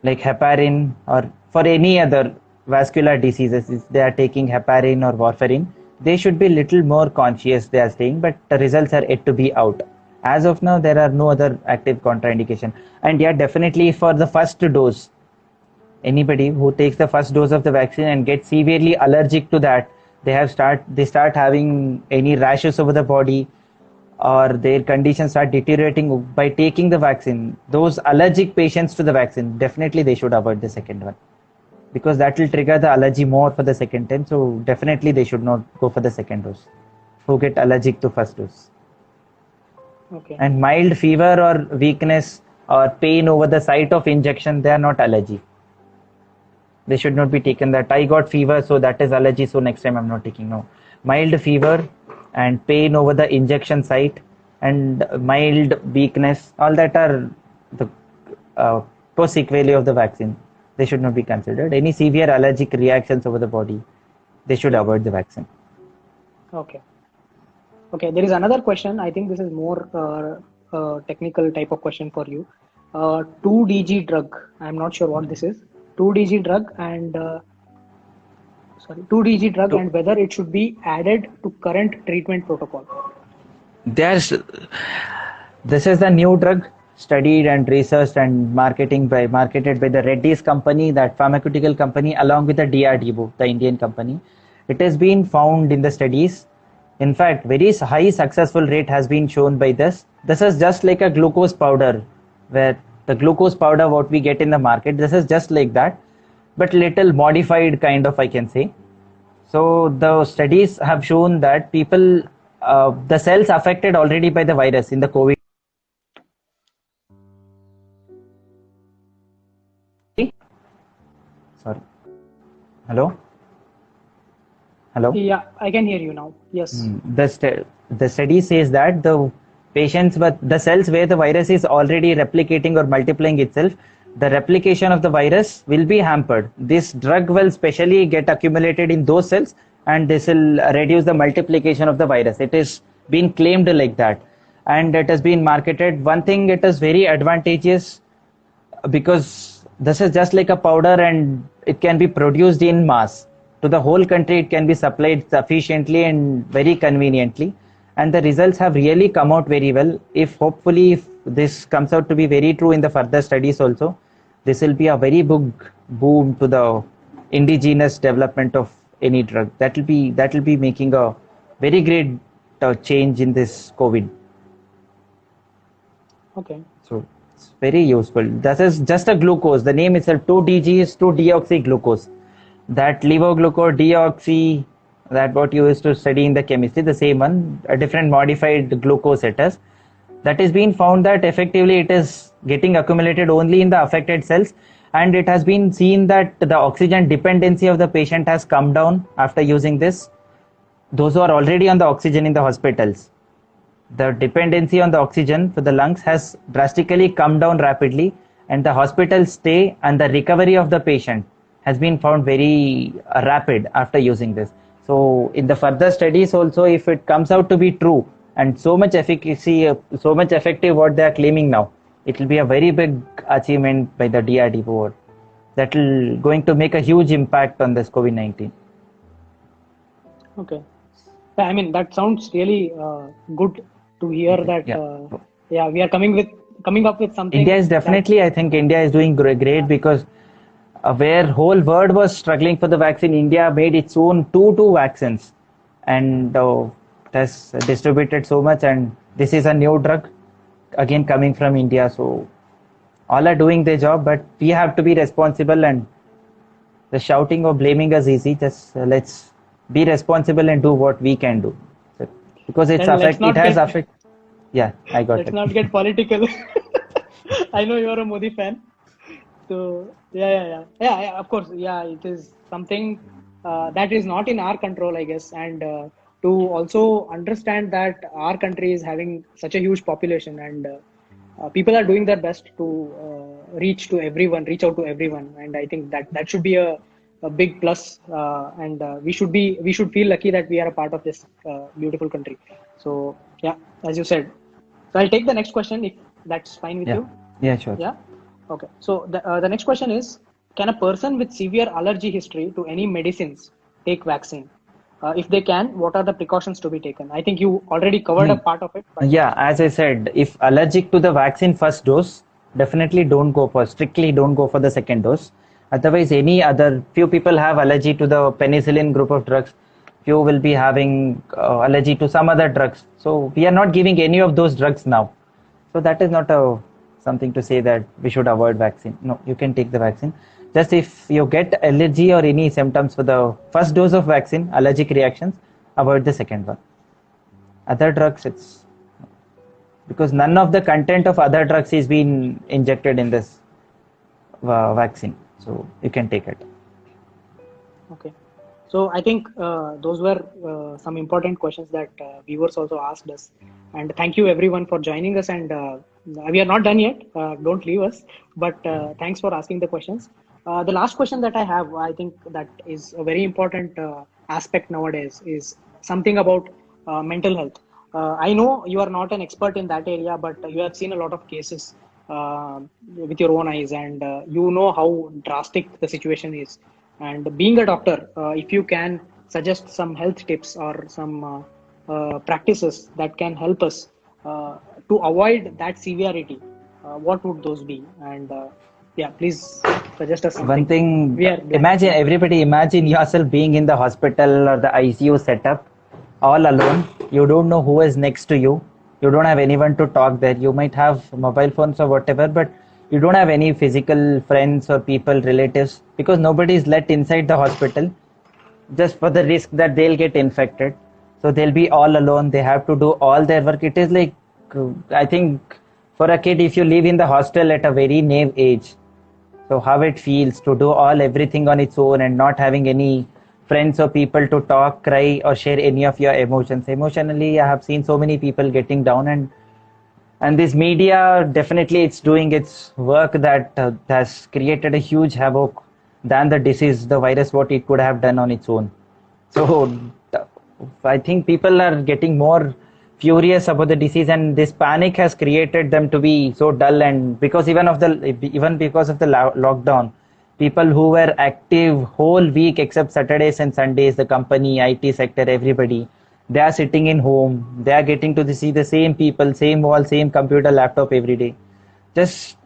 like heparin, or for any other vascular diseases. If they are taking heparin or warfarin, they should be little more conscious, they are saying, but the results are yet to be out. As of now, there are no other active contraindication. And yeah, definitely for the first dose, anybody who takes the first dose of the vaccine and gets severely allergic to that, they start having any rashes over the body, or their conditions start deteriorating by taking the vaccine. Those allergic patients to the vaccine, definitely they should avoid the second one, because that will trigger the allergy more for the second time. So definitely they should not go for the second dose who get allergic to first dose.
Okay.
And mild fever or weakness or pain over the site of injection, they are not allergy. They should not be taken that I got fever, so that is allergy, so next time I'm not taking. No. Mild fever and pain over the injection site and mild weakness, all that are the post sequelae of the vaccine. They should not be considered. Any severe allergic reactions over the body, they should avoid the vaccine.
Okay. Okay, there is another question. I think this is more technical type of question for you. 2DG drug. I'm not sure what this is. 2DG drug and 2DG drug and whether it should be added to current treatment protocol.
This is the new drug studied and researched and marketed by the Reddy's company, that pharmaceutical company, along with the DRDO, the Indian company. It has been found in the studies. In fact, very high successful rate has been shown by this. This is just like a glucose powder, where the glucose powder what we get in the market, this is just like that, but little modified kind of, I can say. So the studies have shown that people, the cells affected already by the virus in the COVID. Sorry. Hello? Hello?
Yeah, I can hear you now. Yes.
The study says that the patients with the cells where the virus is already replicating or multiplying itself, the replication of the virus will be hampered. This drug will specially get accumulated in those cells and this will reduce the multiplication of the virus. It is been claimed like that and it has been marketed. One thing, it is very advantageous because this is just like a powder and it can be produced in mass. To the whole country, it can be supplied sufficiently and very conveniently. And the results have really come out very well. If this comes out to be very true in the further studies also, this will be a very big boom to the indigenous development of any drug. That will be making a very great change in this COVID.
Okay.
So it's very useful. This is just a glucose. The name itself, 2DG is 2-deoxyglucose. That levoglucose, deoxy, that what you used to study in the chemistry, the same one, a different modified glucose it is. That is being found that effectively it is getting accumulated only in the affected cells, and it has been seen that the oxygen dependency of the patient has come down after using this. Those who are already on the oxygen in the hospitals, the dependency on the oxygen for the lungs has drastically come down rapidly, and the hospital stay and the recovery of the patient has been found very rapid after using this. So in the further studies also, if it comes out to be true and so much efficacy, so much effective what they are claiming now, it will be a very big achievement by the DRDO. That will going to make a huge impact on this COVID-19.
Okay. I mean, that sounds really good to hear that. We are coming up with something.
India is definitely, I think India is doing great because where whole world was struggling for the vaccine, India made its own two vaccines and has distributed so much, and this is a new drug again coming from India. So all are doing their job, but we have to be responsible, and the shouting or blaming is easy. Just let's be responsible and do what we can do. So, because it's affected. Yeah, I got it.
Let's not get political. I know you're a Modi fan. So yeah, of course, yeah, it is something that is not in our control, I guess, and to also understand that our country is having such a huge population, and people are doing their best to reach out to everyone, and I think that should be a big plus, and we should feel lucky that we are a part of this beautiful country. So yeah, as you said. So I'll take the next question if that's fine with you.
Yeah, sure.
Yeah. Okay, so the next question is, can a person with severe allergy history to any medicines take vaccine? If they can, what are the precautions to be taken? I think you already covered a part of it.
Yeah, as I said, if allergic to the vaccine first dose, definitely strictly don't go for the second dose. Otherwise, few people have allergy to the penicillin group of drugs. Few will be having allergy to some other drugs. So we are not giving any of those drugs now. So that is not something to say that we should avoid vaccine. No, you can take the vaccine. Just if you get allergy or any symptoms for the first dose of vaccine, allergic reactions, avoid the second one. Other drugs, it's because none of the content of other drugs is being injected in this vaccine. So you can take it.
Okay. So I think those were some important questions that viewers also asked us. And thank you everyone for joining us. And we are not done yet. Don't leave us. But thanks for asking the questions. The last question that I have, I think that is a very important aspect nowadays, is something about mental health. I know you are not an expert in that area, but you have seen a lot of cases with your own eyes, and you know how drastic the situation is. And being a doctor, if you can suggest some health tips or some practices that can help us to avoid that severity, what would those be? And yeah, please suggest us
One
something.
thing,
We are glad.
imagine everybody, imagine yourself being in the hospital or the ICU setup all alone. You don't know who is next to you. You don't have anyone to talk there. You might have mobile phones or whatever, but you don't have any physical friends or people, relatives, because nobody is let inside the hospital just for the risk that they'll get infected. So they'll be all alone. They have to do all their work. It is like, I think for a kid, if you live in the hostel at a very naive age, so how it feels to do all everything on its own and not having any friends or people to talk, cry, or share any of your emotions. Emotionally, I have seen so many people getting down, and this media definitely it's doing its work that has created a huge havoc than the disease, the virus, what it could have done on its own. So I think people are getting more furious about the disease, and this panic has created them to be so dull. And because even because of the lockdown, people who were active whole week except Saturdays and Sundays, the company, IT sector, everybody, they are sitting in home. They are getting to see the same people, same wall, same computer, laptop every day. Just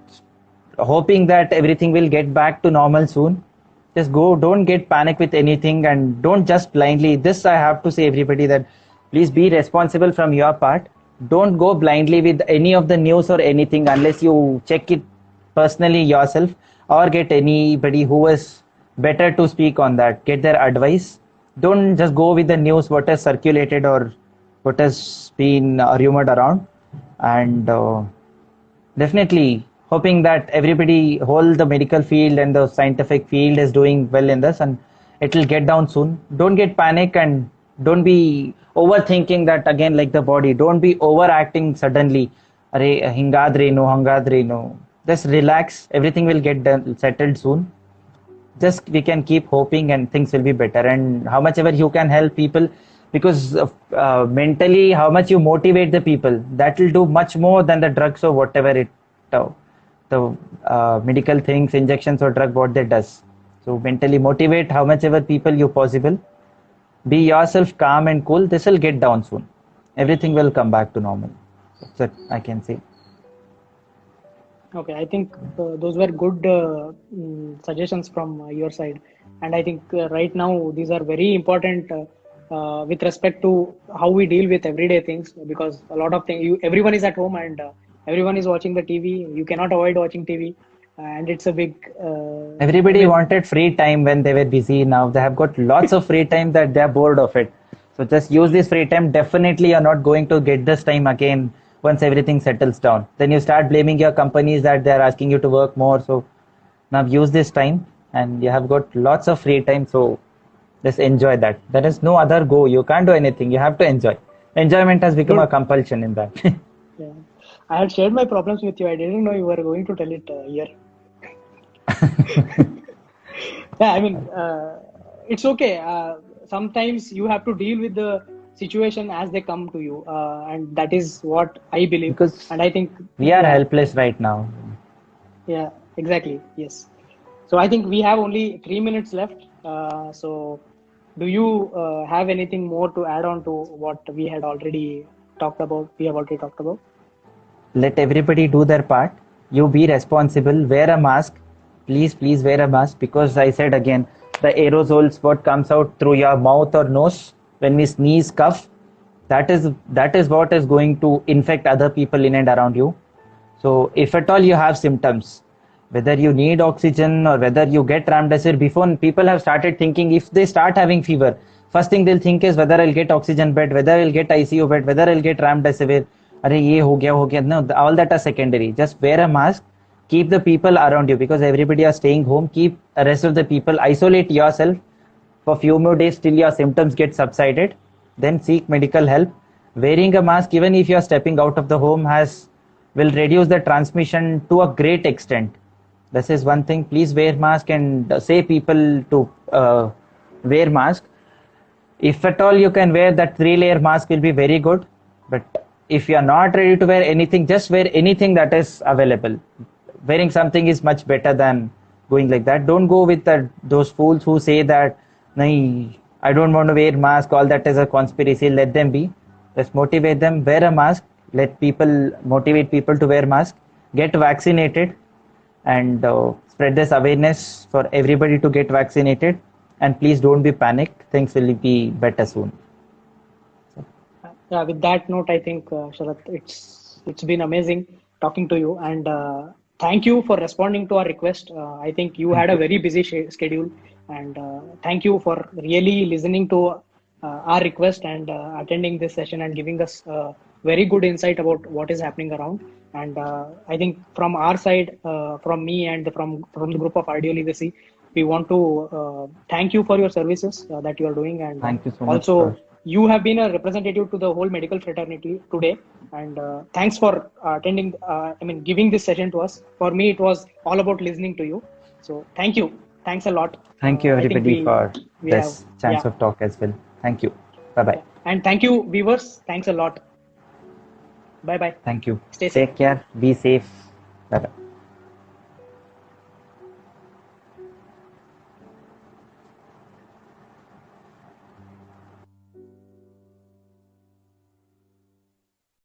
hoping that everything will get back to normal soon. Just go, don't get panic with anything, and don't just blindly. This I have to say everybody, that please be responsible from your part. Don't go blindly with any of the news or anything unless you check it personally yourself, or get anybody who is better to speak on that, get their advice. Don't just go with the news what has circulated or what has been rumored around. And definitely hoping that everybody, whole the medical field and the scientific field is doing well in this, and it will get down soon. Don't get panic, and don't be overthinking that again, like the body. Don't be overacting suddenly. Arey, hingadre no, hangadre no. Just relax. Everything will get done, settled soon. Just we can keep hoping and things will be better. And how much ever you can help people, because mentally how much you motivate the people, that will do much more than the drugs or whatever it the medical things, injections or drug, what that does. So mentally motivate how much ever people you possible. Be yourself calm and cool. This will get down soon. Everything will come back to normal. That's what I can say.
Okay, I think those were good suggestions from your side, and I think right now these are very important with respect to how we deal with everyday things, because a lot of things, everyone is at home, and everyone is watching the TV. You cannot avoid watching TV, and it's a big.
Everybody wanted free time when they were busy. Now they have got lots of free time that they are bored of it. So just use this free time. Definitely, you're not going to get this time again once everything settles down. Then you start blaming your companies that they're asking you to work more. So now use this time, and you have got lots of free time. So just enjoy that. There is no other go. You can't do anything. You have to enjoy. Enjoyment has become a compulsion in that.
Yeah. I had shared my problems with you. I didn't know you were going to tell it here. Yeah, I mean, it's okay. Sometimes you have to deal with the situation as they come to you, and that is what I believe.
Because
and I think
we are helpless right now.
Yeah, exactly. Yes. So I think we have only 3 minutes left. So do you have anything more to add on to what we had already talked about? We have already talked about.
Let everybody do their part. You be responsible. Wear a mask. Please wear a mask, because I said again, the aerosols what comes out through your mouth or nose when we sneeze, cough, that is what is going to infect other people in and around you. So if at all you have symptoms, whether you need oxygen or whether you get remdesivir, before people have started thinking, if they start having fever, first thing they'll think is whether I'll get oxygen bed, whether I'll get ICU bed, whether I'll get remdesivir. Arey, ye ho gaya. No, all that are secondary. Just wear a mask. Keep the people around you, because everybody are staying home. Keep the rest of the people, isolate yourself. for few more days till your symptoms get subsided. Then seek medical help. Wearing a mask, even if you are stepping out of the home, will reduce the transmission to a great extent. This is one thing. Please wear mask and say people to wear mask. If at all you can wear that 3-layer mask will be very good. But if you are not ready to wear anything, just wear anything that is available. Wearing something is much better than going like that. Don't go with those fools who say that, "Nahi, I don't want to wear mask, all that is a conspiracy." Let them be. Just motivate them, wear a mask. Motivate people to wear mask. Get vaccinated and spread this awareness for everybody to get vaccinated. And please don't be panicked. Things will be better soon.
Yeah, with that note, I think Sharath, it's been amazing talking to you, and thank you for responding to our request. I think you had a very busy schedule, and thank you for really listening to our request and attending this session and giving us very good insight about what is happening around. And I think from our side, from me and from the group of RDO Legacy, we want to thank you for your services that you are doing, and
Thank you so much.
also you have been a representative to the whole medical fraternity today, and thanks for attending, giving this session to us. For me, it was all about listening to you. So thank you. Thanks a lot.
Thank you everybody for this chance
yeah.
of talk as well. Thank you. Bye-bye.
And thank you, viewers. Thanks a lot. Bye-bye.
Thank you.
Stay safe.
Take care. Be safe. Bye-bye.